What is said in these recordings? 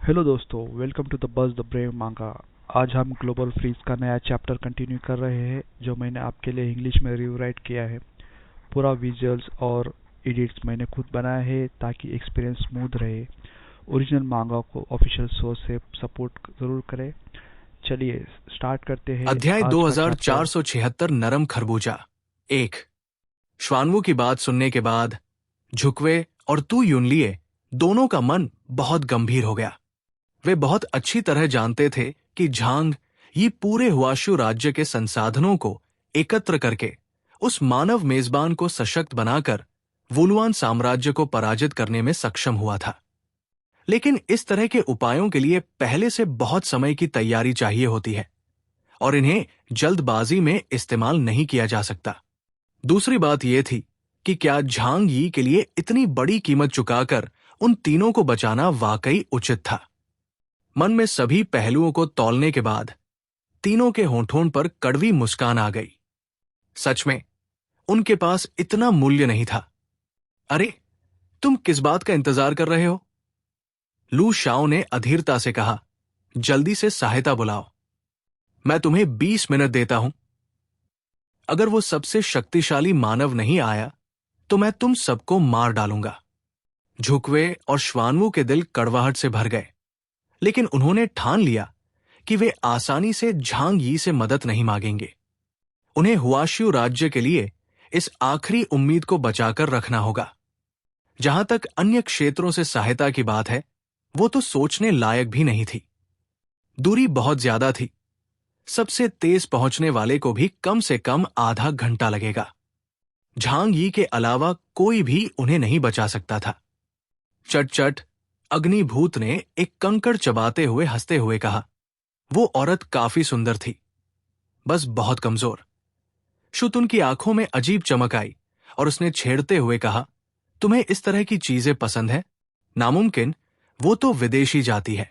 Hello दोस्तों, welcome to the buzz the brave manga. आज हम ग्लोबल फ्रीज का नया चैप्टर कंटिन्यू कर रहे हैं जो मैंने आपके लिए इंग्लिश में रिवराइट किया है। पूरा विजुअल्स और एडिट्स मैंने खुद बनाया है ताकि एक्सपीरियंस स्मूथ रहे। ओरिजिनल मांगा को ऑफिशियल सोर्स से सपोर्ट जरूर करें। चलिए स्टार्ट करते हैं अध्याय आज का चैप्टर। 2476 नरम खरबूजा। 1। श्वानवू की बात सुनने के बाद झुकवे और तू युनलिए दोनों का मन बहुत गंभीर हो गया। वे बहुत अच्छी तरह जानते थे कि झांग ये पूरे हुआशु राज्य के संसाधनों को एकत्र करके उस मानव मेजबान को सशक्त बनाकर वुलुआन साम्राज्य को पराजित करने में सक्षम हुआ था। लेकिन इस तरह के उपायों के लिए पहले से बहुत समय की तैयारी चाहिए होती है और इन्हें जल्दबाजी में इस्तेमाल नहीं किया जा सकता। दूसरी बात यह थी कि क्या झांग यी के लिए इतनी बड़ी कीमत चुकाकर उन तीनों को बचाना वाकई उचित था। मन में सभी पहलुओं को तौलने के बाद तीनों के होंठों पर कड़वी मुस्कान आ गई। सच में उनके पास इतना मूल्य नहीं था। अरे, तुम किस बात का इंतजार कर रहे हो? लू शाओ ने अधीरता से कहा, जल्दी से सहायता बुलाओ। मैं तुम्हें 20 मिनट देता हूं। अगर वो सबसे शक्तिशाली मानव नहीं आया तो मैं तुम सबको मार डालूंगा। झुकवे और श्वानवू के दिल कड़वाहट से भर गए, लेकिन उन्होंने ठान लिया कि वे आसानी से झांग यी से मदद नहीं मांगेंगे। उन्हें हुआशु राज्य के लिए इस आखिरी उम्मीद को बचाकर रखना होगा। जहां तक अन्य क्षेत्रों से सहायता की बात है, वो तो सोचने लायक भी नहीं थी। दूरी बहुत ज्यादा थी। सबसे तेज पहुंचने वाले को भी कम से कम आधा घंटा लगेगा। झांग यी के अलावा कोई भी उन्हें नहीं बचा सकता था। चट चट अग्निभूत ने एक कंकड़ चबाते हुए हंसते हुए कहा। वो औरत काफी सुंदर थी, बस बहुत कमजोर। शुतुन की आंखों में अजीब चमक आई और उसने छेड़ते हुए कहा, तुम्हें इस तरह की चीजें पसंद है? नामुमकिन, वो तो विदेशी जाति है।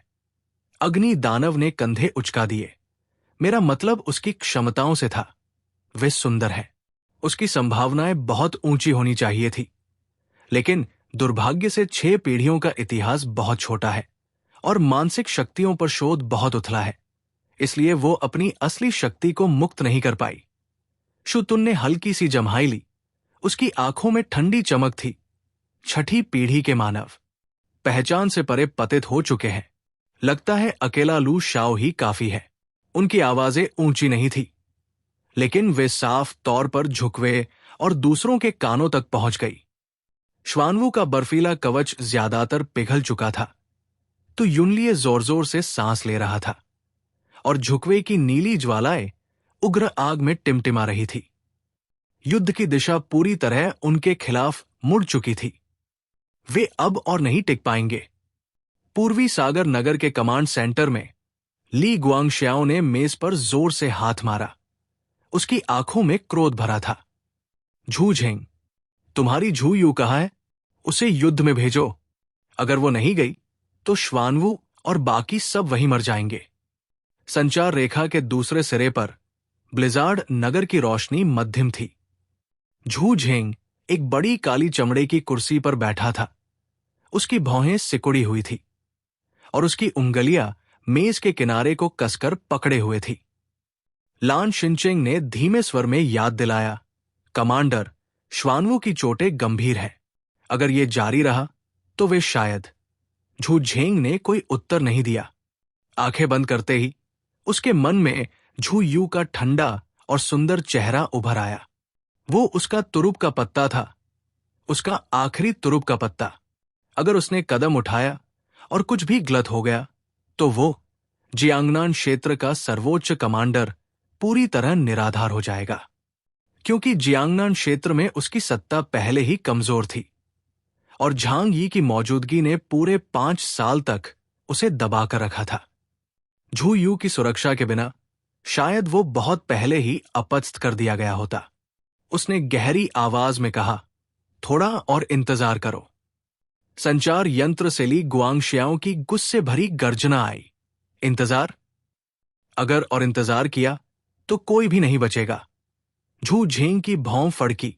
अग्नि दानव ने कंधे उचका दिए। मेरा मतलब उसकी क्षमताओं से था। वे सुंदर है, उसकी संभावनाएं बहुत ऊंची होनी चाहिए थी। लेकिन दुर्भाग्य से 6 पीढ़ियों का इतिहास बहुत छोटा है और मानसिक शक्तियों पर शोध बहुत उथला है, इसलिए वो अपनी असली शक्ति को मुक्त नहीं कर पाई। शुतुन ने हल्की सी जम्हाई ली। उसकी आंखों में ठंडी चमक थी। 6ठी पीढ़ी के मानव पहचान से परे पतित हो चुके हैं। लगता है अकेला लू शाओ ही काफी है। उनकी आवाजें ऊंची नहीं थी, लेकिन वे साफ तौर पर झुकवे और दूसरों के कानों तक पहुंच गई। श्वानवू का बर्फीला कवच ज्यादातर पिघल चुका था, तो युनलिए जोर जोर से सांस ले रहा था और झुकवे की नीली ज्वालाएं उग्र आग में टिमटिमा रही थी। युद्ध की दिशा पूरी तरह उनके खिलाफ मुड़ चुकी थी। वे अब और नहीं टिक पाएंगे। पूर्वी सागर नगर के कमांड सेंटर में ली गुआंगश्याओ ने मेज पर जोर से हाथ मारा। उसकी आंखों में क्रोध भरा था। झू झेंग, तुम्हारी झू यू कहाँ है? उसे युद्ध में भेजो। अगर वो नहीं गई तो श्वानवू और बाकी सब वहीं मर जाएंगे। संचार रेखा के दूसरे सिरे पर ब्लिजार्ड नगर की रोशनी मध्यम थी। झू झेंग एक बड़ी काली चमड़े की कुर्सी पर बैठा था। उसकी भौहें सिकुड़ी हुई थी और उसकी उंगलियां मेज के किनारे को कसकर पकड़े हुए थी। लान शिनचेंग ने धीमे स्वर में याद दिलाया, कमांडर, श्वानवू की चोटें गंभीर हैं। अगर ये जारी रहा तो वे शायद। झू झेंग ने कोई उत्तर नहीं दिया। आंखें बंद करते ही उसके मन में झू यू का ठंडा और सुंदर चेहरा उभर आया। वो उसका तुरुप का पत्ता था, उसका आखिरी तुरुप का पत्ता। अगर उसने कदम उठाया और कुछ भी गलत हो गया तो वो जियांगनान क्षेत्र का सर्वोच्च कमांडर पूरी तरह निराधार हो जाएगा, क्योंकि जियांगनान क्षेत्र में उसकी सत्ता पहले ही कमजोर थी और झांग यी की मौजूदगी ने पूरे 5 साल तक उसे दबाकर रखा था। झू यू की सुरक्षा के बिना शायद वो बहुत पहले ही अपदस्थ कर दिया गया होता। उसने गहरी आवाज में कहा, थोड़ा और इंतजार करो। संचार यंत्र से ली गुआंगश्याओं की गुस्से भरी गर्जना आई। इंतजार? अगर और इंतजार किया तो कोई भी नहीं बचेगा। झू झेंग की भौं फड़की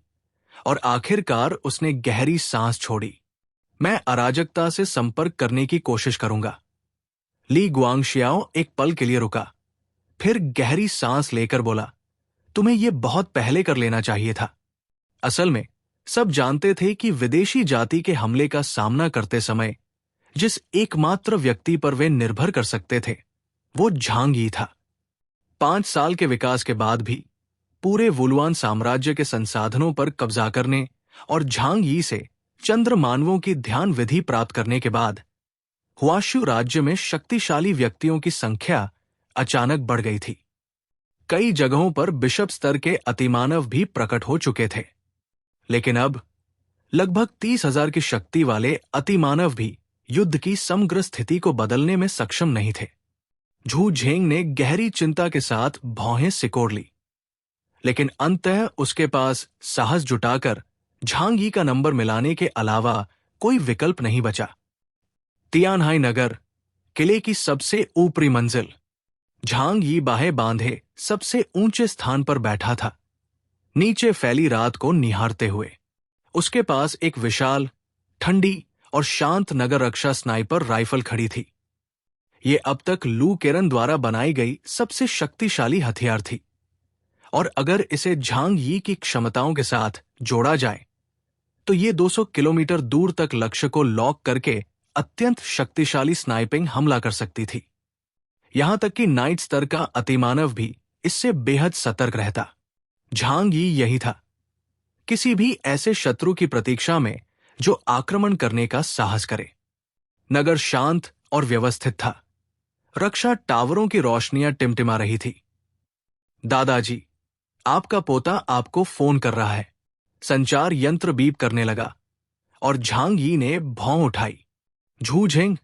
और आखिरकार उसने गहरी सांस छोड़ी। मैं अराजकता से संपर्क करने की कोशिश करूंगा। ली गुआंगशियाओ एक पल के लिए रुका, फिर गहरी सांस लेकर बोला, तुम्हें यह बहुत पहले कर लेना चाहिए था। असल में सब जानते थे कि विदेशी जाति के हमले का सामना करते समय जिस एकमात्र व्यक्ति पर वे निर्भर कर सकते थे वो झांग यी था। 5 साल के विकास के बाद भी पूरे वुलुआन साम्राज्य के संसाधनों पर कब्जा करने और झांग यी से चंद्र मानवों की ध्यान विधि प्राप्त करने के बाद हुआशु राज्य में शक्तिशाली व्यक्तियों की संख्या अचानक बढ़ गई थी। कई जगहों पर बिशप स्तर के अतिमानव भी प्रकट हो चुके थे, लेकिन अब लगभग 30,000 की शक्ति वाले अतिमानव भी युद्ध की समग्र स्थिति को बदलने में सक्षम नहीं थे। झू झेंग ने गहरी चिंता के साथ भौहें सिकोड़ ली, लेकिन अंततः उसके पास साहस जुटाकर झांग यी का नंबर मिलाने के अलावा कोई विकल्प नहीं बचा। तियानहाई नगर, किले की सबसे ऊपरी मंजिल, झांग यी बाहें बांधे सबसे ऊंचे स्थान पर बैठा था, नीचे फैली रात को निहारते हुए। उसके पास एक विशाल, ठंडी और शांत नगर रक्षा स्नाइपर राइफल खड़ी थी। ये अब तक लू केरन द्वारा बनाई गई सबसे शक्तिशाली हथियार थी, और अगर इसे झांग यी की क्षमताओं के साथ जोड़ा जाए तो ये 200 किलोमीटर दूर तक लक्ष्य को लॉक करके अत्यंत शक्तिशाली स्नाइपिंग हमला कर सकती थी। यहां तक कि नाइट स्तर का अतिमानव भी इससे बेहद सतर्क रहता। झांग यी यही था, किसी भी ऐसे शत्रु की प्रतीक्षा में जो आक्रमण करने का साहस करे। नगर शांत और व्यवस्थित था। रक्षा टावरों की रोशनियां टिमटिमा रही थी। दादाजी, आपका पोता आपको फोन कर रहा है। संचार यंत्र बीप करने लगा और झांग यी ने भौं उठाई। झू झेंग।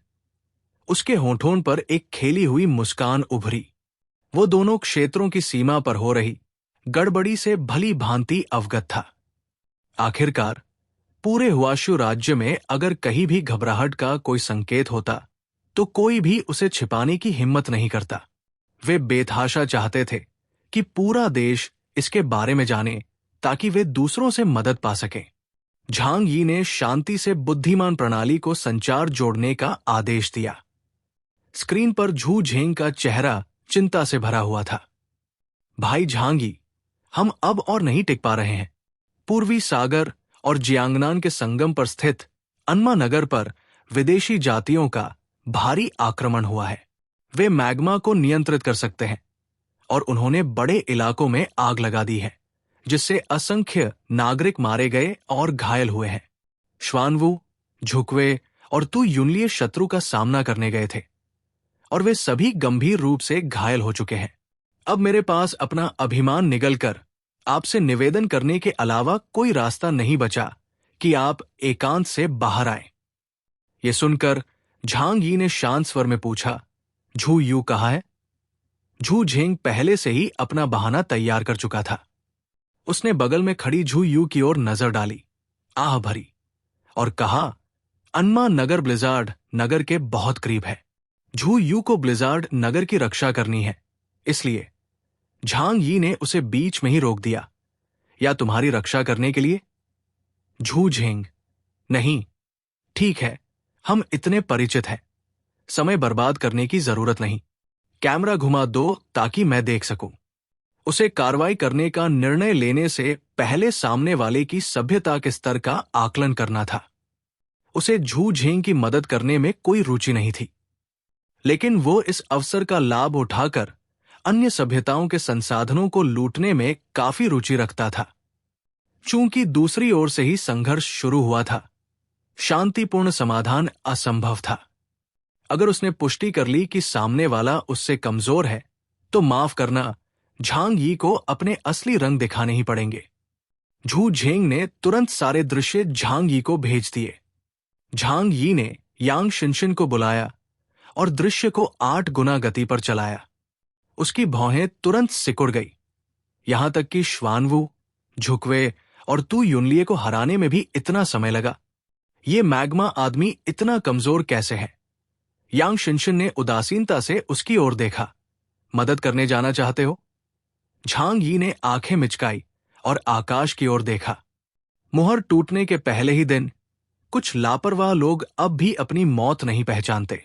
उसके होठों पर एक खेली हुई मुस्कान उभरी। वो दोनों क्षेत्रों की सीमा पर हो रही गड़बड़ी से भली भांति अवगत था। आखिरकार पूरे हुआशु राज्य में अगर कहीं भी घबराहट का कोई संकेत होता तो कोई भी उसे छिपाने की हिम्मत नहीं करता। वे बेतहाशा चाहते थे कि पूरा देश इसके बारे में जाने ताकि वे दूसरों से मदद पा सकें। झांग यी ने शांति से बुद्धिमान प्रणाली को संचार जोड़ने का आदेश दिया। स्क्रीन पर झू झेंग का चेहरा चिंता से भरा हुआ था। भाई झांग यी, हम अब और नहीं टिक पा रहे हैं। पूर्वी सागर और जियांगनान के संगम पर स्थित अन्मा नगर पर विदेशी जातियों का भारी आक्रमण हुआ है। वे मैग्मा को नियंत्रित कर सकते हैं और उन्होंने बड़े इलाकों में आग लगा दी है, जिससे असंख्य नागरिक मारे गए और घायल हुए हैं। श्वानवू, झुकवे और तू युनलिए शत्रु का सामना करने गए थे और वे सभी गंभीर रूप से घायल हो चुके हैं। अब मेरे पास अपना अभिमान निगलकर आपसे निवेदन करने के अलावा कोई रास्ता नहीं बचा कि आप एकांत से बाहर आए। ये सुनकर झांग यी ने शांत स्वर में पूछा, झू यू कहाँ है? झू झेंग पहले से ही अपना बहाना तैयार कर चुका था। उसने बगल में खड़ी झू यू की ओर नजर डाली, आह भरी, और कहा, अन्मा नगर ब्लिजार्ड नगर के बहुत करीब है। झू यू को ब्लिजार्ड नगर की रक्षा करनी है, इसलिए झांग यी ने उसे बीच में ही रोक दिया। या तुम्हारी रक्षा करने के लिए? झू झेंग, नहीं, ठीक है, हम इतने परिचित हैं, समय बर्बाद करने की जरूरत नहीं। कैमरा घुमा दो ताकि मैं देख सकूं। उसे कार्रवाई करने का निर्णय लेने से पहले सामने वाले की सभ्यता के स्तर का आकलन करना था। उसे झू झेंग की मदद करने में कोई रुचि नहीं थी, लेकिन वो इस अवसर का लाभ उठाकर अन्य सभ्यताओं के संसाधनों को लूटने में काफी रुचि रखता था। चूंकि दूसरी ओर से ही संघर्ष शुरू हुआ था, शांतिपूर्ण समाधान असंभव था। अगर उसने पुष्टि कर ली कि सामने वाला उससे कमजोर है, तो माफ करना, झांग यी को अपने असली रंग दिखाने ही पड़ेंगे। झू झेंग ने तुरंत सारे दृश्य झांग यी को भेज दिए। झांग यी ने यांग शिनशिन को बुलाया और दृश्य को 8 गुना गति पर चलाया। उसकी भौहें तुरंत सिकुड़ गई, यहां तक कि श्वानवू, झुकवे और तू युनलिए को हराने में भी इतना समय लगा। ये मैग्मा आदमी इतना कमजोर कैसे है? यांग शिनशिन ने उदासीनता से उसकी ओर देखा। मदद करने जाना चाहते हो? झांग यी ने आंखें मिचकाई और आकाश की ओर देखा। मुहर टूटने के पहले ही दिन कुछ लापरवाह लोग अब भी अपनी मौत नहीं पहचानते।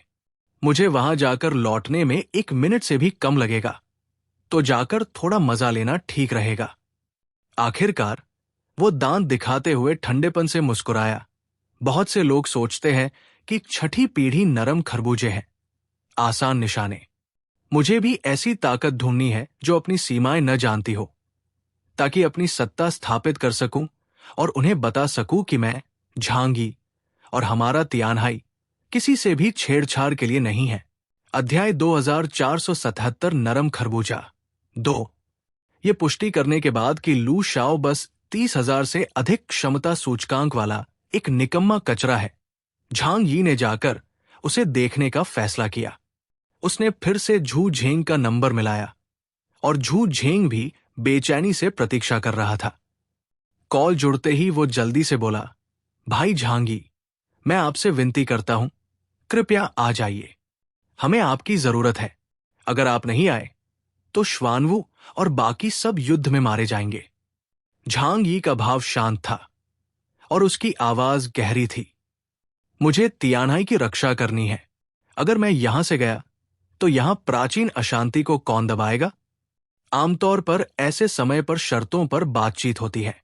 मुझे वहां जाकर लौटने में 1 मिनट से भी कम लगेगा, तो जाकर थोड़ा मजा लेना ठीक रहेगा। आखिरकार वो दांत दिखाते हुए ठंडेपन से मुस्कुराया। बहुत से लोग सोचते हैं कि छठी पीढ़ी नरम खरबूजे हैं, आसान निशाने। मुझे भी ऐसी ताकत ढूंढनी है जो अपनी सीमाएं न जानती हो, ताकि अपनी सत्ता स्थापित कर सकूं और उन्हें बता सकूं कि मैं, झांगी और हमारा तियानहाई किसी से भी छेड़छाड़ के लिए नहीं है। अध्याय 2477 नरम खरबूजा 2। ये पुष्टि करने के बाद कि लू शाओ बस 30,000 से अधिक क्षमता सूचकांक वाला एक निकम्मा कचरा है, झांग यी ने जाकर उसे देखने का फैसला किया। उसने फिर से झू झेंग का नंबर मिलाया और झू झेंग भी बेचैनी से प्रतीक्षा कर रहा था। कॉल जुड़ते ही वो जल्दी से बोला, भाई झांगी, मैं आपसे विनती करता हूं, कृपया आ जाइए। हमें आपकी जरूरत है। अगर आप नहीं आए तो श्वानवू और बाकी सब युद्ध में मारे जाएंगे। झांग यी का भाव शांत था और उसकी आवाज गहरी थी। मुझे तियानहाई की रक्षा करनी है। अगर मैं यहां से गया तो यहां प्राचीन अशांति को कौन दबाएगा? आमतौर पर ऐसे समय पर शर्तों पर बातचीत होती है।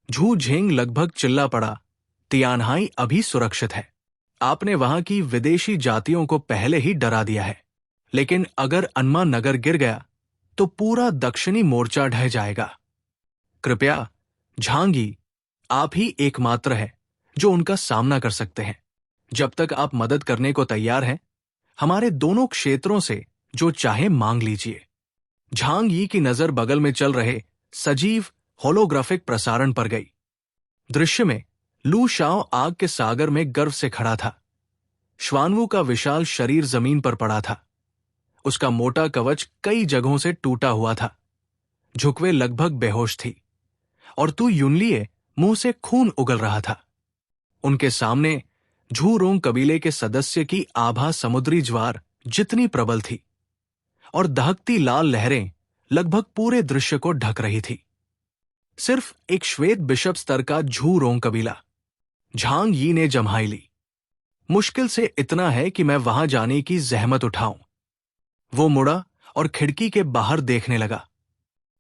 झू झेंग लगभग चिल्ला पड़ा, तियानहाई अभी सुरक्षित है। आपने वहां की विदेशी जातियों को पहले ही डरा दिया है, लेकिन अगर अन्मा नगर गिर गया तो पूरा दक्षिणी मोर्चा ढह जाएगा। कृपया झांगी, आप ही एकमात्र है जो उनका सामना कर सकते हैं। जब तक आप मदद करने को तैयार हैं, हमारे दोनों क्षेत्रों से जो चाहे मांग लीजिए। झांग यी की नजर बगल में चल रहे सजीव होलोग्राफिक प्रसारण पर गई। दृश्य में लू शाओ आग के सागर में गर्व से खड़ा था। श्वानवू का विशाल शरीर जमीन पर पड़ा था। उसका मोटा कवच कई जगहों से टूटा हुआ था। झुकवे लगभग बेहोश थी और तू युनलिए मुंह से खून उगल रहा था। उनके सामने झू रोंग कबीले के सदस्य की आभा समुद्री ज्वार जितनी प्रबल थी और दहकती लाल लहरें लगभग पूरे दृश्य को ढक रही थी। सिर्फ एक श्वेत बिशप स्तर का झू रोंग कबीला। झांग यी ने जम्हाई ली। मुश्किल से इतना है कि मैं वहां जाने की जहमत उठाऊं। वो मुड़ा और खिड़की के बाहर देखने लगा।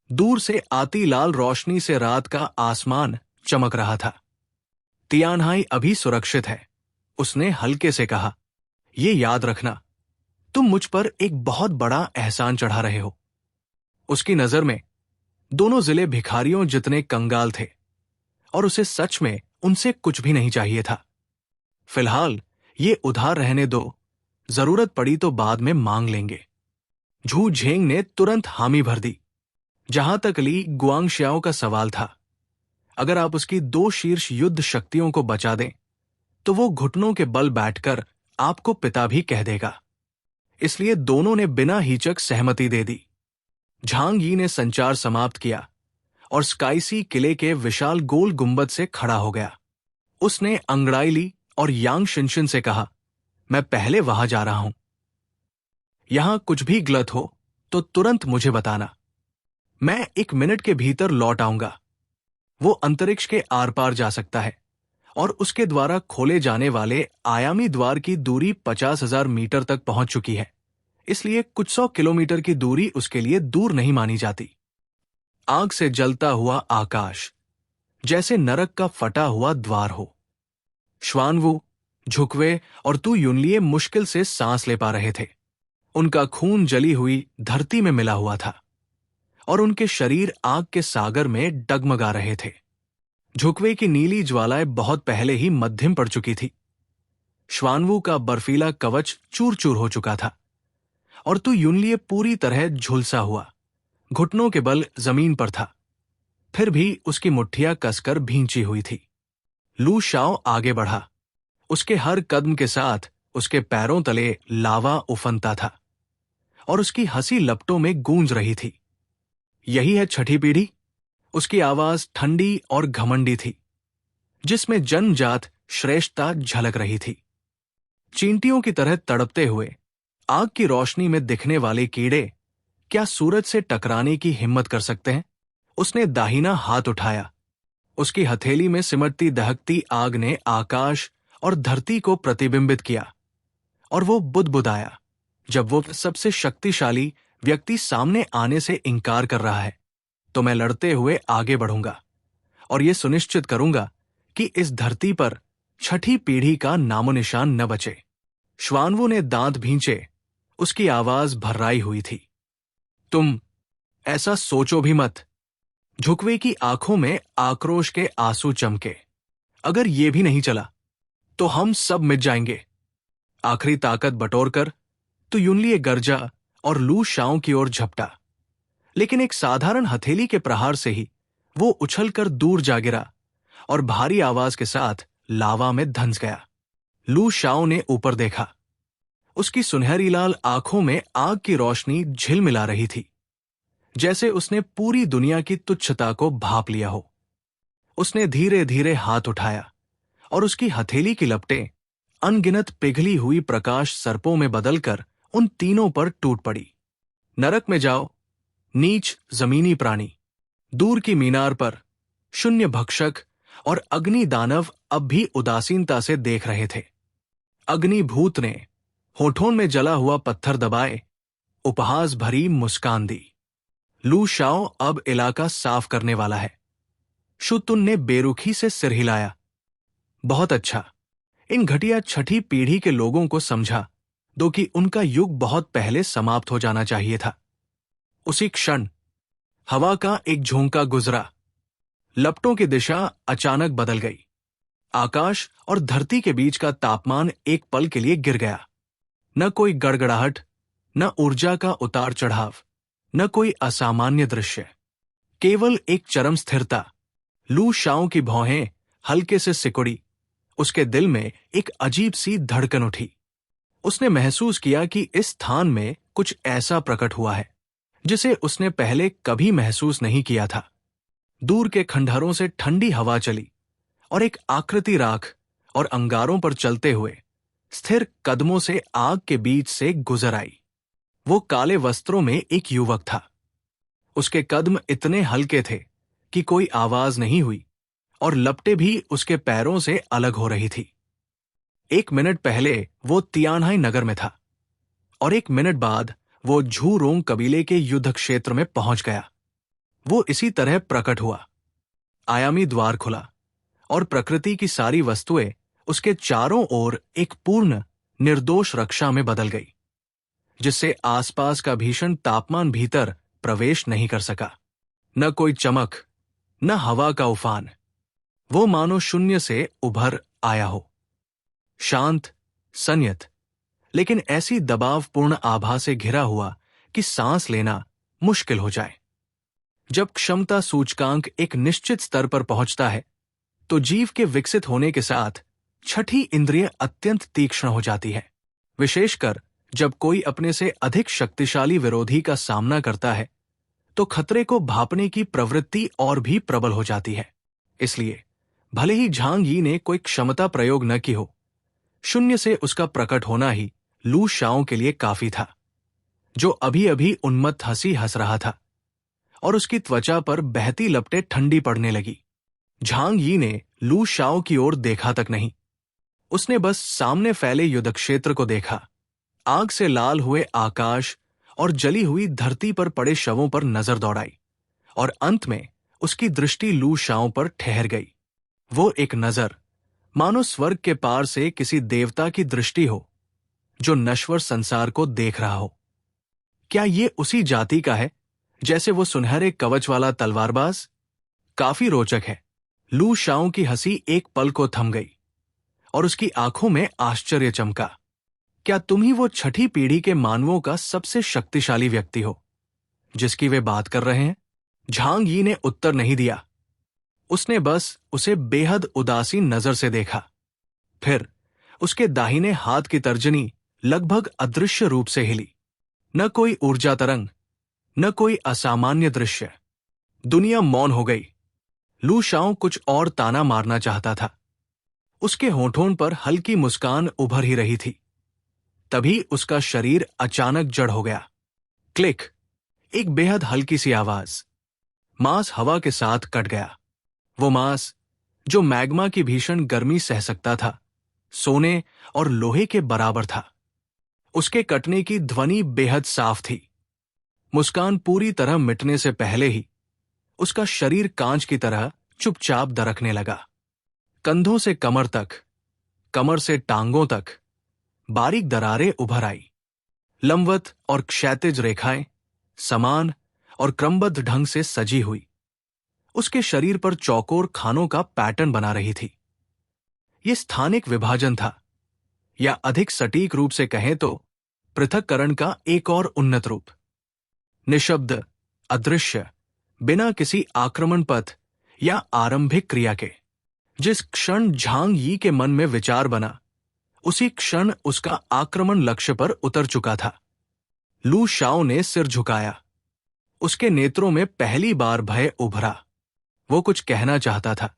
दूर से आती लाल रोशनी से रात का आसमान चमक रहा था। तियानहाई अभी सुरक्षित है, उसने हल्के से कहा। ये याद रखना, तुम मुझ पर एक बहुत बड़ा एहसान चढ़ा रहे हो। उसकी नजर में दोनों जिले भिखारियों जितने कंगाल थे और उसे सच में उनसे कुछ भी नहीं चाहिए था। फिलहाल ये उधार रहने दो, जरूरत पड़ी तो बाद में मांग लेंगे। झू झेंग ने तुरंत हामी भर दी। जहां तक ली गुआंगशियाओ का सवाल था, अगर आप उसकी 2 शीर्ष युद्ध शक्तियों को बचा दें तो वो घुटनों के बल बैठकर आपको पिता भी कह देगा। इसलिए दोनों ने बिना हिचक सहमति दे दी। झांग यी ने संचार समाप्त किया और स्काईसी किले के विशाल गोल गुंबद से खड़ा हो गया। उसने अंगड़ाई ली और यांग शिनशिन से कहा, मैं पहले वहां जा रहा हूं। यहां कुछ भी गलत हो तो तुरंत मुझे बताना। मैं 1 मिनट के भीतर लौट आऊंगा। वो अंतरिक्ष के आर पार जा सकता है और उसके द्वारा खोले जाने वाले आयामी द्वार की दूरी 50,000 मीटर तक पहुंच चुकी है, इसलिए कुछ 100 किलोमीटर की दूरी उसके लिए दूर नहीं मानी जाती। आग से जलता हुआ आकाश, जैसे नरक का फटा हुआ द्वार हो। श्वानवू, झुकवे और तू युनलिए मुश्किल से सांस ले पा रहे थे। उनका खून जली हुई धरती में मिला हुआ था और उनके शरीर आग के सागर में डगमगा रहे थे। झुकवे की नीली ज्वालाएं बहुत पहले ही मध्यम पड़ चुकी थी। श्वानवू का बर्फीला कवच चूर चूर हो चुका था और तू युनलिए पूरी तरह झुलसा हुआ, घुटनों के बल जमीन पर था। फिर भी उसकी मुट्ठियां कसकर भींची हुई थी। लू शाओ आगे बढ़ा। उसके हर कदम के साथ उसके पैरों तले लावा उफनता था और उसकी हंसी लपटों में गूंज रही थी। यही है छठी पीढ़ी। उसकी आवाज ठंडी और घमंडी थी, जिसमें जन्मजात श्रेष्ठता झलक रही थी। चींटियों की तरह तड़पते हुए आग की रोशनी में दिखने वाले कीड़े क्या सूरज से टकराने की हिम्मत कर सकते हैं? उसने दाहिना हाथ उठाया। उसकी हथेली में सिमटती दहकती आग ने आकाश और धरती को प्रतिबिंबित किया और वो बुदबुदाया, जब वो सबसे शक्तिशाली व्यक्ति सामने आने से इनकार कर रहा है, तो मैं लड़ते हुए आगे बढ़ूंगा और ये सुनिश्चित करूंगा कि इस धरती पर छठी पीढ़ी का नामो निशान न बचे। श्वानवु ने दांत भींचे, उसकी आवाज भर्राई हुई थी। तुम ऐसा सोचो भी मत। झुकवे की आंखों में आक्रोश के आंसू चमके। अगर ये भी नहीं चला तो हम सब मिट जाएंगे। आखिरी ताकत बटोरकर तो युनलिए गरजा और लू शाओ की ओर झपटा, लेकिन एक साधारण हथेली के प्रहार से ही वो उछलकर दूर जा गिरा और भारी आवाज के साथ लावा में धंस गया। लू शाओ ने ऊपर देखा। उसकी सुनहरी लाल आंखों में आग की रोशनी झिलमिला रही थी, जैसे उसने पूरी दुनिया की तुच्छता को भांप लिया हो। उसने धीरे धीरे हाथ उठाया और उसकी हथेली की लपटें अनगिनत पिघली हुई प्रकाश सर्पों में बदलकर उन तीनों पर टूट पड़ी। नरक में जाओ, नीच जमीनी प्राणी। दूर की मीनार पर शून्य भक्षक और अग्नि दानव अब भी उदासीनता से देख रहे थे। अग्नि भूत ने होठों में जला हुआ पत्थर दबाए उपहास भरी मुस्कान दी। लू शाओ अब इलाका साफ करने वाला है। शुतुन ने बेरुखी से सिर हिलाया। बहुत अच्छा। इन घटिया छठी पीढ़ी के लोगों को समझा दो कि उनका युग बहुत पहले समाप्त हो जाना चाहिए था। उसी क्षण हवा का एक झोंका गुजरा। लपटों की दिशा अचानक बदल गई। आकाश और धरती के बीच का तापमान एक पल के लिए गिर गया। न कोई गड़गड़ाहट, न ऊर्जा का उतार चढ़ाव, न कोई असामान्य दृश्य, केवल एक चरम स्थिरता। लू शाओ की भौहें हल्के से सिकुड़ी। उसके दिल में एक अजीब सी धड़कन उठी। उसने महसूस किया कि इस स्थान में कुछ ऐसा प्रकट हुआ है जिसे उसने पहले कभी महसूस नहीं किया था। दूर के खंडहरों से ठंडी हवा चली और एक आकृति राख और अंगारों पर चलते हुए स्थिर कदमों से आग के बीच से गुजर आई। वो काले वस्त्रों में एक युवक था। उसके कदम इतने हल्के थे कि कोई आवाज नहीं हुई और लपटें भी उसके पैरों से अलग हो रही थी। 1 मिनट पहले वो तियानहाई नगर में था और 1 मिनट बाद वो झू रोंग कबीले के युद्ध क्षेत्र में पहुंच गया। वो इसी तरह प्रकट हुआ। आयामी द्वार खुला और प्रकृति की सारी वस्तुएं उसके चारों ओर एक पूर्ण निर्दोष रक्षा में बदल गई, जिससे आसपास का भीषण तापमान भीतर प्रवेश नहीं कर सका। न कोई चमक, न हवा का उफान। वो मानो शून्य से उभर आया हो, शांत, संयत, लेकिन ऐसी दबावपूर्ण आभा से घिरा हुआ कि सांस लेना मुश्किल हो जाए। जब क्षमता सूचकांक एक निश्चित स्तर पर पहुंचता है तो जीव के विकसित होने के साथ छठी इंद्रिय अत्यंत तीक्ष्ण हो जाती है, विशेषकर जब कोई अपने से अधिक शक्तिशाली विरोधी का सामना करता है तो खतरे को भांपने की प्रवृत्ति और भी प्रबल हो जाती है। इसलिए भले ही झांग यी ने कोई क्षमता प्रयोग न की हो, शून्य से उसका प्रकट होना ही लू शाओ के लिए काफी था, जो अभी अभी उन्मत्त हंसी हंस रहा था और उसकी त्वचा पर बहती लपटें ठंडी पड़ने लगी। झांग यी ने लू शाओ की ओर देखा तक नहीं। उसने बस सामने फैले युद्धक्षेत्र को देखा, आग से लाल हुए आकाश और जली हुई धरती पर पड़े शवों पर नजर दौड़ाई और अंत में उसकी दृष्टि लू शाओ पर ठहर गई। वो एक नजर मानो स्वर्ग के पार से किसी देवता की दृष्टि हो जो नश्वर संसार को देख रहा हो। क्या ये उसी जाति का है जैसे वो सुनहरे कवच वाला तलवारबाज? काफी रोचक है। लू शाओ की हंसी एक पल को थम गई और उसकी आंखों में आश्चर्य चमका। क्या तुम ही वो छठी पीढ़ी के मानवों का सबसे शक्तिशाली व्यक्ति हो जिसकी वे बात कर रहे हैं? झांग यी ने उत्तर नहीं दिया। उसने बस उसे बेहद उदासीन नजर से देखा। फिर उसके दाहिने हाथ की तर्जनी लगभग अदृश्य रूप से हिली। न कोई ऊर्जा तरंग, न कोई असामान्य दृश्य। दुनिया मौन हो गई। लू शाओ कुछ और ताना मारना चाहता था। उसके होठों पर हल्की मुस्कान उभर ही रही थी। तभी उसका शरीर अचानक जड़ हो गया। क्लिक, एक बेहद हल्की सी आवाज। मांस हवा के साथ कट गया। वो मांस जो मैग्मा की भीषण गर्मी सह सकता था, सोने और लोहे के बराबर था। उसके कटने की ध्वनि बेहद साफ थी। मुस्कान पूरी तरह मिटने से पहले ही उसका शरीर कांच की तरह चुपचाप दरकने लगा। कंधों से कमर तक, कमर से टांगों तक बारीक दरारें उभर आई। लंबवत और क्षैतिज रेखाएं समान और क्रमबद्ध ढंग से सजी हुई उसके शरीर पर चौकोर खानों का पैटर्न बना रही थी। यह स्थानिक विभाजन था, या अधिक सटीक रूप से कहें तो पृथक्करण का एक और उन्नत रूप। निशब्द, अदृश्य, बिना किसी आक्रमण पथ या आरंभिक क्रिया के। जिस क्षण झांग यी के मन में विचार बना, उसी क्षण उसका आक्रमण लक्ष्य पर उतर चुका था। लू शाओ ने सिर झुकाया। उसके नेत्रों में पहली बार भय उभरा। वो कुछ कहना चाहता था,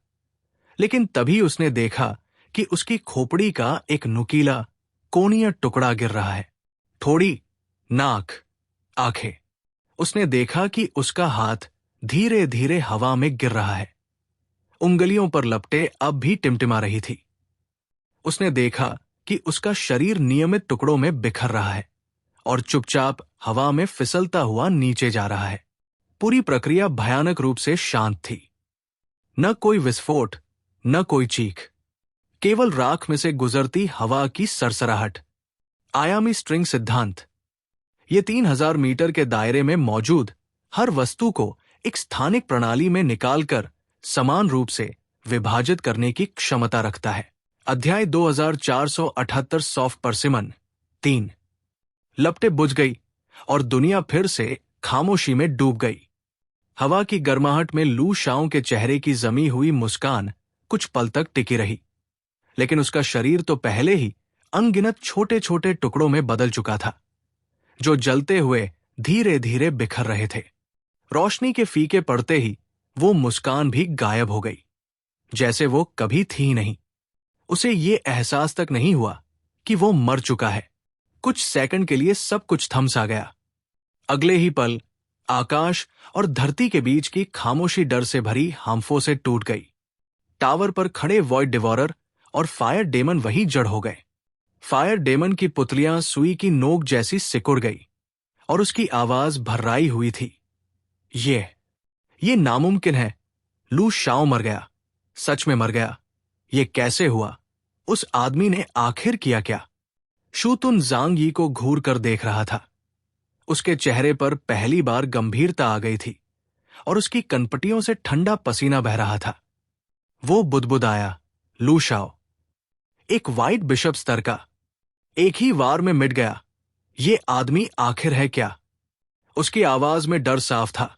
लेकिन तभी उसने देखा कि उसकी खोपड़ी का एक नुकीला, कोणीय टुकड़ा गिर रहा है। ठोड़ी, नाक, आंखें। उसने देखा कि उसका हाथ धीरे धीरे हवा में गिर रहा है। उंगलियों पर लपटें अब भी टिमटिमा रही थी। उसने देखा कि उसका शरीर नियमित टुकड़ों में बिखर रहा है और चुपचाप हवा में फिसलता हुआ नीचे जा रहा है। पूरी प्रक्रिया भयानक रूप से शांत थी। न कोई विस्फोट, न कोई चीख, केवल राख में से गुजरती हवा की सरसराहट। आयामी स्ट्रिंग सिद्धांत। ये 3000 मीटर के दायरे में मौजूद हर वस्तु को एक स्थानिक प्रणाली में निकालकर समान रूप से विभाजित करने की क्षमता रखता है। अध्याय 2478 सॉफ्ट परसिमन 3। लपटें बुझ गई और दुनिया फिर से खामोशी में डूब गई। हवा की गर्माहट में लू शाओ के चेहरे की जमी हुई मुस्कान कुछ पल तक टिकी रही, लेकिन उसका शरीर तो पहले ही अनगिनत छोटे छोटे टुकड़ों में बदल चुका था, जो जलते हुए धीरे धीरे बिखर रहे थे। रोशनी के फीके पड़ते ही वो मुस्कान भी गायब हो गई, जैसे वो कभी थी नहीं। उसे ये एहसास तक नहीं हुआ कि वो मर चुका है। कुछ सेकंड के लिए सब कुछ थम सा गया। अगले ही पल आकाश और धरती के बीच की खामोशी डर से भरी हाम्फों से टूट गई। टावर पर खड़े वॉइड डिवॉरर और फायर डेमन वही जड़ हो गए। फायर डेमन की पुतलियां सुई की नोक जैसी सिकुड़ गई और उसकी आवाज भर्राई हुई थी। ये नामुमकिन है। लू शाओ मर गया, सच में मर गया। ये कैसे हुआ? उस आदमी ने आखिर किया क्या? शूतुन जांग यी को घूर कर देख रहा था। उसके चेहरे पर पहली बार गंभीरता आ गई थी और उसकी कनपटियों से ठंडा पसीना बह रहा था। वो बुदबुदाया, लू शाओ, एक व्हाइट बिशप स्तर का, एक ही वार में मिट गया। ये आदमी आखिर है क्या? उसकी आवाज में डर साफ था।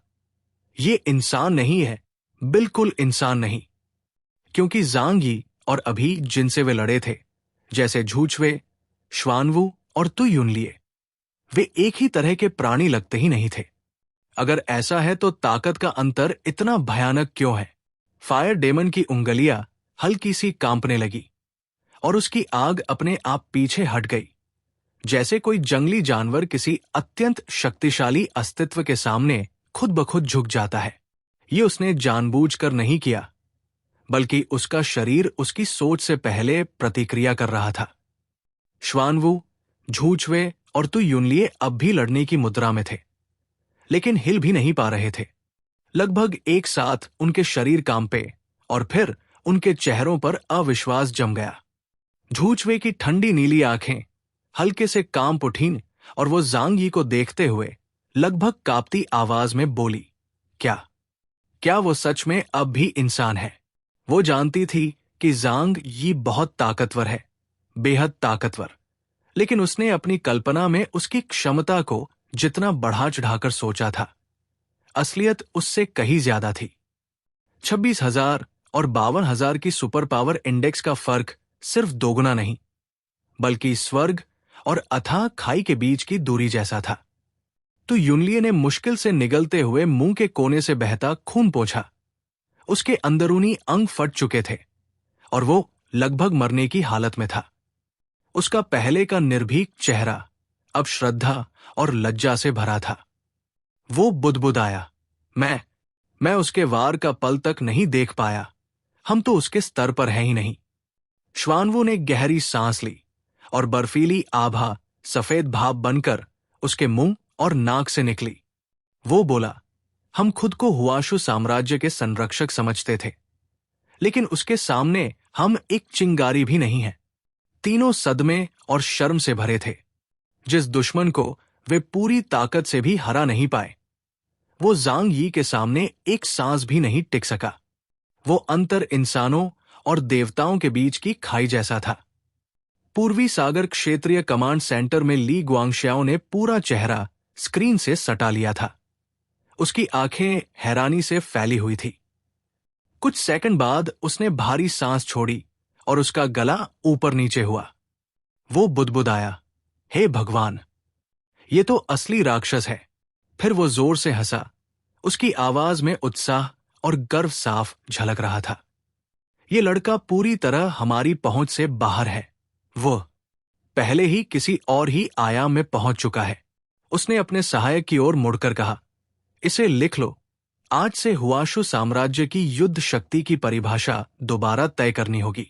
ये इंसान नहीं है, बिल्कुल इंसान नहीं। क्योंकि जांग यी और अभी जिनसे वे लड़े थे, जैसे झूचवे, श्वानवू और तु युनलिए, वे एक ही तरह के प्राणी लगते ही नहीं थे। अगर ऐसा है तो ताकत का अंतर इतना भयानक क्यों है? फायर डेमन की उंगलियां हल्की सी कांपने लगी और उसकी आग अपने आप पीछे हट गई, जैसे कोई जंगली जानवर किसी अत्यंत शक्तिशाली अस्तित्व के सामने खुद ब खुद झुक जाता है। ये उसने जानबूझकर नहीं किया, बल्कि उसका शरीर उसकी सोच से पहले प्रतिक्रिया कर रहा था। श्वानवू, झूचवे और तु युनलिए अब भी लड़ने की मुद्रा में थे, लेकिन हिल भी नहीं पा रहे थे। लगभग एक साथ उनके शरीर कांपे और फिर उनके चेहरों पर अविश्वास जम गया। झूचवे की ठंडी नीली आंखें हल्के से कांप उठीं और वो जांग यी को देखते हुए लगभग कांपती आवाज में बोली, क्या वो सच में अब भी इंसान है? वो जानती थी कि जांग यी बहुत ताकतवर है, बेहद ताकतवर, लेकिन उसने अपनी कल्पना में उसकी क्षमता को जितना बढ़ा चढ़ाकर सोचा था, असलियत उससे कहीं ज्यादा थी। 26,000 और 52,000 की सुपर पावर इंडेक्स का फर्क सिर्फ दोगुना नहीं, बल्कि स्वर्ग और अथाह खाई के बीच की दूरी जैसा था। तो युनलिए ने मुश्किल से निगलते हुए मुंह के कोने से बहता खून पोंछा। उसके अंदरूनी अंग फट चुके थे और वो लगभग मरने की हालत में था। उसका पहले का निर्भीक चेहरा अब श्रद्धा और लज्जा से भरा था। वो बुदबुदाया, मैं उसके वार का पल तक नहीं देख पाया। हम तो उसके स्तर पर हैं ही नहीं। श्वानवू ने गहरी सांस ली और बर्फीली आभा सफेद भाप बनकर उसके मुंह और नाक से निकली। वो बोला, हम खुद को हुआशु साम्राज्य के संरक्षक समझते थे, लेकिन उसके सामने हम एक चिंगारी भी नहीं है। तीनों सदमे और शर्म से भरे थे। जिस दुश्मन को वे पूरी ताकत से भी हरा नहीं पाए, वो ज़ांग यी के सामने एक सांस भी नहीं टिक सका। वो अंतर इंसानों और देवताओं के बीच की खाई जैसा था। पूर्वी सागर क्षेत्रीय कमांड सेंटर में ली गुआंगश्याओ ने पूरा चेहरा स्क्रीन से सटा लिया था। उसकी आंखें हैरानी से फैली हुई थी। कुछ सेकंड बाद उसने भारी सांस छोड़ी और उसका गला ऊपर नीचे हुआ। वो बुदबुदाया, हे भगवान, ये तो असली राक्षस है। फिर वो जोर से हंसा। उसकी आवाज में उत्साह और गर्व साफ झलक रहा था। ये लड़का पूरी तरह हमारी पहुंच से बाहर है। वो पहले ही किसी और ही आयाम में पहुंच चुका है। उसने अपने सहायक की ओर मुड़कर कहा, इसे लिख लो। आज से हुआशु साम्राज्य की युद्ध शक्ति की परिभाषा दोबारा तय करनी होगी।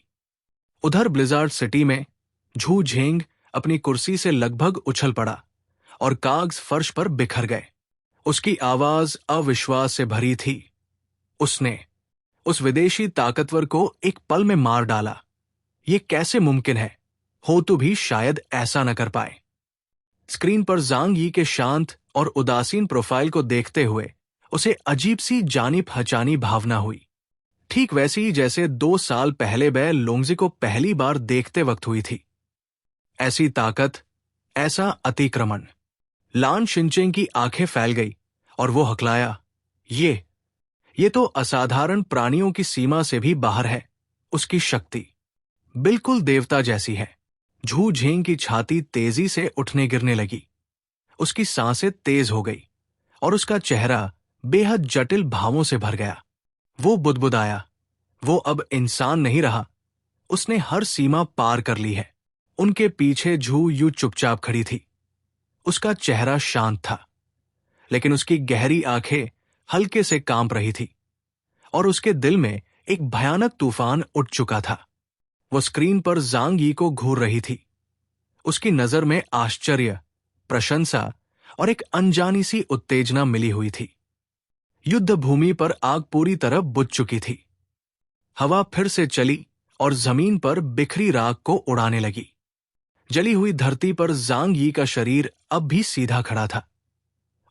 उधर ब्लिजार्ड सिटी में झू झेंग अपनी कुर्सी से लगभग उछल पड़ा और कागज फर्श पर बिखर गए। उसकी आवाज अविश्वास से भरी थी। उसने उस विदेशी ताकतवर को एक पल में मार डाला। ये कैसे मुमकिन है? हो तो भी शायद ऐसा न कर पाए। स्क्रीन पर ज़ांग यी के शांत और उदासीन प्रोफाइल को देखते हुए उसे अजीब सी जानी पहचानी भावना हुई। ठीक वैसी ही जैसे 2 साल पहले वह लोंगजी को पहली बार देखते वक्त हुई थी। ऐसी ताकत, ऐसा अतिक्रमण। लान शिनचेंग की आंखें फैल गई और वो हकलाया, ये तो असाधारण प्राणियों की सीमा से भी बाहर है। उसकी शक्ति बिल्कुल देवता जैसी है। झू झेंग की छाती तेजी से उठने गिरने लगी। उसकी सांसें तेज हो गई और उसका चेहरा बेहद जटिल भावों से भर गया। वो बुदबुदाया, वो अब इंसान नहीं रहा। उसने हर सीमा पार कर ली है। उनके पीछे झू यू चुपचाप खड़ी थी। उसका चेहरा शांत था, लेकिन उसकी गहरी आंखें हल्के से कांप रही थी और उसके दिल में एक भयानक तूफान उठ चुका था। वो स्क्रीन पर ज़ांग यी को घूर रही थी। उसकी नजर में आश्चर्य, प्रशंसा और एक अनजानी सी उत्तेजना मिली हुई थी। युद्ध भूमि पर आग पूरी तरह बुझ चुकी थी। हवा फिर से चली और जमीन पर बिखरी राख को उड़ाने लगी। जली हुई धरती पर ज़ांग यी का शरीर अब भी सीधा खड़ा था।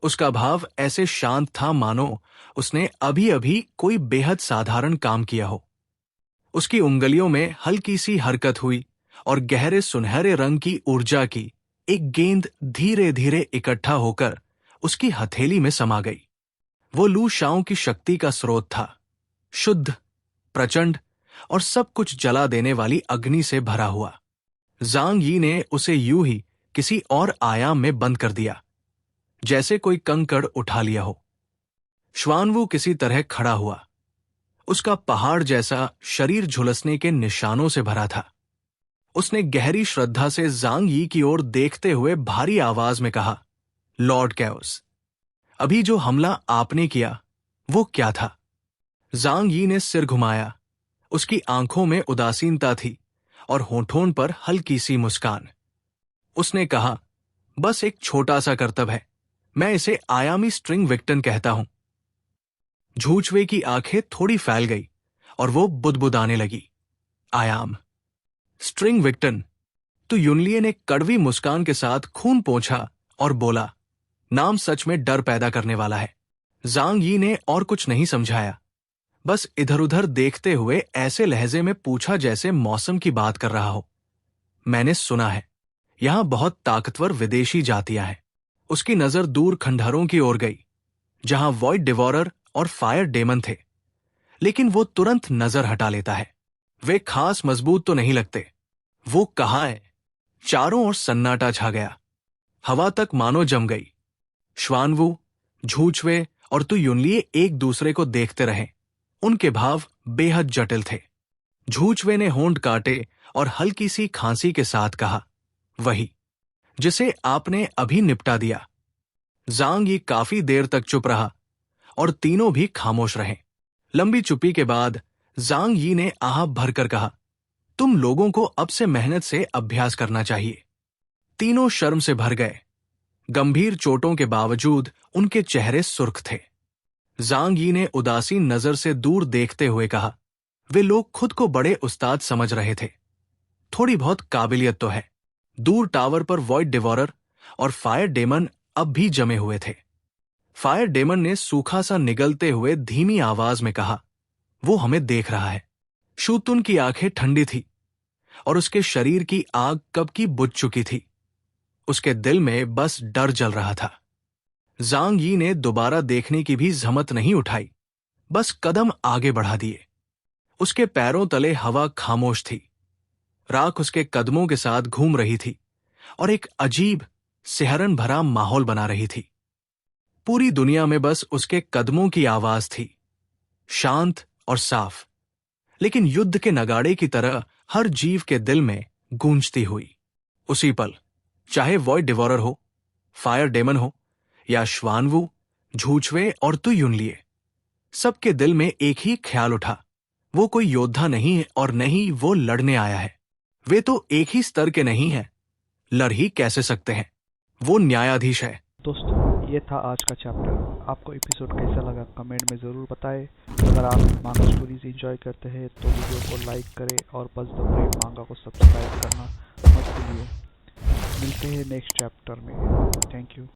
उसका भाव ऐसे शांत था मानो उसने अभी अभी कोई बेहद साधारण काम किया हो। उसकी उंगलियों में हल्की सी हरकत हुई और गहरे सुनहरे रंग की ऊर्जा की एक गेंद धीरे धीरे इकट्ठा होकर उसकी हथेली में समा गई। वो लू शाओ की शक्ति का स्रोत था, शुद्ध, प्रचंड और सब कुछ जला देने वाली अग्नि से भरा हुआ। ज़ांग यी ने उसे यूं ही किसी और आयाम में बंद कर दिया, जैसे कोई कंकड़ उठा लिया हो। श्वानवू किसी तरह खड़ा हुआ। उसका पहाड़ जैसा शरीर झुलसने के निशानों से भरा था। उसने गहरी श्रद्धा से ज़ांग यी की ओर देखते हुए भारी आवाज में कहा, लॉर्ड कैओस, अभी जो हमला आपने किया वो क्या था? ज़ांग यी ने सिर घुमाया। उसकी आंखों में उदासीनता थी और होठों पर हल्की सी मुस्कान। उसने कहा, बस एक छोटा सा करतब है। मैं इसे आयामी स्ट्रिंग विक्टन कहता हूं। झूचवे की आंखें थोड़ी फैल गई और वो बुदबुदाने लगी, आयाम, स्ट्रिंग विक्टन। तो युनलिए ने कड़वी मुस्कान के साथ खून पोंछा और बोला, नाम सच में डर पैदा करने वाला है। ज़ांग यी ने और कुछ नहीं समझाया, बस इधर उधर देखते हुए ऐसे लहजे में पूछा जैसे मौसम की बात कर रहा हो। मैंने सुना है यहां बहुत ताकतवर विदेशी जातियां हैं। उसकी नजर दूर खंडहरों की ओर गई, जहां वॉइड डिवॉरर और फायर डेमन थे, लेकिन वो तुरंत नजर हटा लेता है। वे खास मजबूत तो नहीं लगते। वो कहाँ है? चारों ओर सन्नाटा छा गया। हवा तक मानो जम गई। श्वानवू, झूचवे और तु युनलिए एक दूसरे को देखते रहे। उनके भाव बेहद जटिल थे। झूचवे ने होंठ काटे और हल्की सी खांसी के साथ कहा, वही जिसे आपने अभी निपटा दिया। ज़ांग यी काफी देर तक चुप रहा और तीनों भी खामोश रहे। लंबी चुप्पी के बाद ज़ांग यी ने आह भरकर कहा, तुम लोगों को अब से मेहनत से अभ्यास करना चाहिए। तीनों शर्म से भर गए। गंभीर चोटों के बावजूद उनके चेहरे सुर्ख थे। ज़ांग यी ने उदासीन नजर से दूर देखते हुए कहा, वे लोग खुद को बड़े उस्ताद समझ रहे थे। थोड़ी बहुत काबिलियत तो है। दूर टावर पर वॉइड डिवॉरर और फायर डेमन अब भी जमे हुए थे। फायर डेमन ने सूखा सा निगलते हुए धीमी आवाज में कहा, वो हमें देख रहा है। शूतुन की आंखें ठंडी थी और उसके शरीर की आग कब की बुझ चुकी थी। उसके दिल में बस डर जल रहा था। ज़ांग यी ने दोबारा देखने की भी जहमत नहीं उठाई, बस कदम आगे बढ़ा दिए। उसके पैरों तले हवा खामोश थी। राख उसके कदमों के साथ घूम रही थी और एक अजीब सिहरन भरा माहौल बना रही थी। पूरी दुनिया में बस उसके कदमों की आवाज थी, शांत और साफ, लेकिन युद्ध के नगाड़े की तरह हर जीव के दिल में गूंजती हुई। उसी पल, चाहे वॉइड डिवॉरर हो, फायर डेमन हो या श्वानवू, झूछवे और तु युनलिए, सबके दिल में एक ही ख्याल उठा, वो कोई योद्धा नहीं है और नहीं वो लड़ने आया है। वे तो एक ही स्तर के नहीं हैं, लड़ ही कैसे सकते हैं। वो न्यायाधीश है। दोस्तों, ये था आज का चैप्टर। आपको एपिसोड कैसा लगा कमेंट में ज़रूर बताएं। अगर आप मांगा स्टोरीज एंजॉय करते हैं तो वीडियो को लाइक करें और बज़ द ब्रेव मांगा को सब्सक्राइब करना मत भूलिए। मिलते हैं नेक्स्ट चैप्टर में। Thank you.